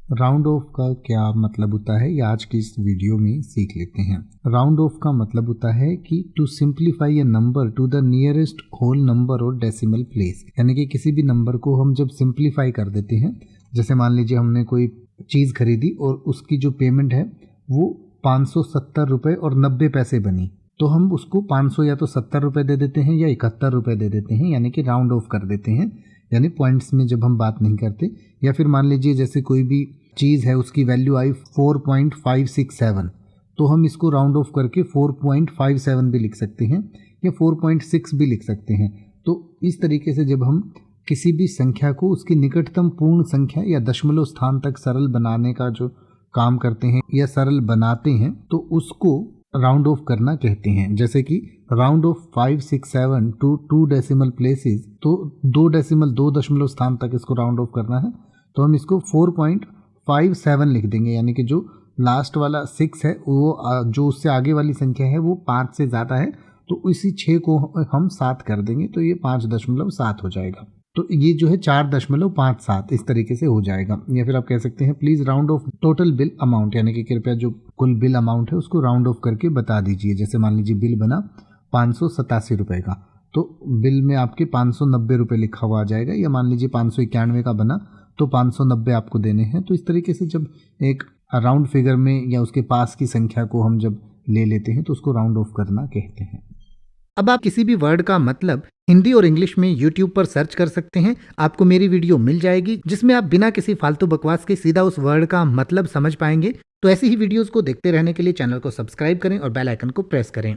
Round of का क्या मतलब होता है ये आज की इस वीडियो में सीख लेते हैं। राउंड ऑफ का मतलब होता है कि to simplify a number to the nearest whole number और डेसिमल प्लेस, यानी कि किसी भी नंबर को हम जब सिंप्लीफाई कर देते हैं, जैसे मान लीजिए हमने कोई चीज़ खरीदी और उसकी जो पेमेंट है वो 570 रुपये और 90 पैसे बनी, तो हम उसको 500 या तो 70 रुपये दे देते हैं या 71 रुपये दे देते हैं, यानी कि राउंड ऑफ कर देते हैं, यानी पॉइंट्स में जब हम बात नहीं करते। या फिर मान लीजिए जैसे कोई भी चीज़ है उसकी वैल्यू आई 4.567, तो हम इसको राउंड ऑफ करके 4.57 भी लिख सकते हैं या 4.6 भी लिख सकते हैं। तो इस तरीके से जब हम किसी भी संख्या को उसकी निकटतम पूर्ण संख्या या दशमलव स्थान तक सरल बनाने का जो काम करते हैं या सरल बनाते हैं, तो उसको राउंड ऑफ करना कहते हैं। जैसे कि round off 567 to 2 decimal places, तो 2 दशमलव स्थान तक इसको राउंड ऑफ करना है, तो हम इसको 4.57 लिख देंगे, यानी कि जो लास्ट वाला 6 है वो जो उससे आगे वाली संख्या है वो 5 से ज़्यादा है, तो इसी 6 को हम 7 कर देंगे, तो ये 5.7 हो जाएगा। तो ये जो है 4.57 इस तरीके से हो जाएगा। या फिर आप कह सकते हैं please round of total bill amount, यानी कि कृपया जो कुल बिल अमाउंट है उसको राउंड ऑफ करके बता दीजिए। जैसे मान लीजिए बिल बना 587 रुपये का, तो बिल में आपके 590 रुपये लिखा हुआ आ जाएगा, या मान लीजिए 591 का बना तो 590 आपको देने हैं। तो इस तरीके से जब एक राउंड फिगर में या उसके पास की संख्या को हम जब ले लेते हैं तो उसको राउंड ऑफ करना कहते हैं। अब आप किसी भी वर्ड का मतलब हिंदी और इंग्लिश में YouTube पर सर्च कर सकते हैं, आपको मेरी वीडियो मिल जाएगी जिसमें आप बिना किसी फालतू बकवास के सीधा उस वर्ड का मतलब समझ पाएंगे। तो ऐसी ही वीडियोस को देखते रहने के लिए चैनल को सब्सक्राइब करें और बेल आइकन को प्रेस करें।